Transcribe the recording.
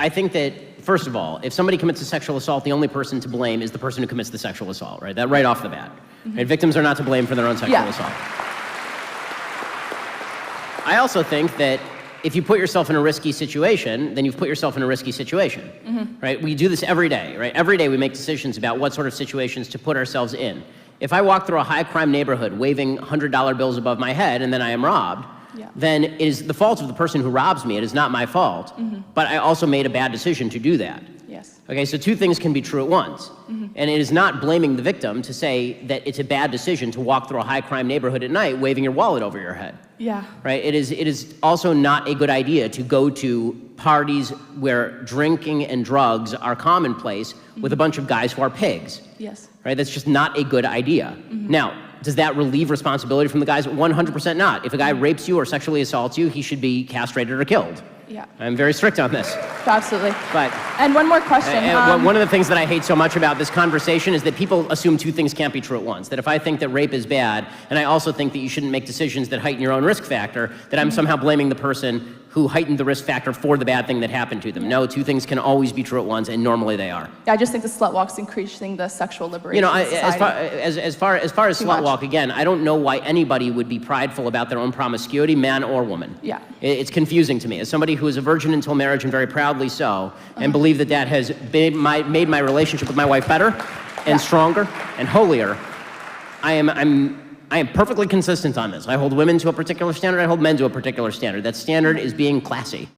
I think that, first of all, if somebody commits a sexual assault, the only person to blame is the person who commits the sexual assault, right? That right off the bat. Right? Victims are not to blame for their own sexual assault. I also think that if you put yourself in a risky situation, then you've put yourself in a risky situation, right? We do this every day, right? Every day we make decisions about what sort of situations to put ourselves in. If I walk through a high-crime neighborhood waving $100 bills above my head and then I am robbed, then it is the fault of the person who robs me. It is not my fault. But I also made a bad decision to do that. Yes. Okay, so two things can be true at once. And it is not blaming the victim to say that it's a bad decision to walk through a high-crime neighborhood at night waving your wallet over your head. Yeah. Right? It is also not a good idea to go to parties where drinking and drugs are commonplace with a bunch of guys who are pigs. Yes. Right? That's just not a good idea. Now, does that relieve responsibility from the guys? 100% not. If a guy rapes you or sexually assaults you, he should be castrated or killed. Yeah. I'm very strict on this. Absolutely. But and one more question. One of the things that I hate so much about this conversation is that people assume two things can't be true at once. That if I think that rape is bad, and I also think that you shouldn't make decisions that heighten your own risk factor, that I'm somehow blaming the person who heightened the risk factor for the bad thing that happened to them. No, two things can always be true at once, and normally they are. Yeah, I just think the slut walk's increasing the sexual liberation. You know, as far as slut walk, again, I don't know why anybody would be prideful about their own promiscuity, man or woman. Yeah. It's confusing to me. As somebody who is a virgin until marriage, and very proudly so, and believe that that has made my relationship with my wife better and stronger and holier, I am perfectly consistent on this. I hold women to a particular standard, I hold men to a particular standard. That standard is being classy.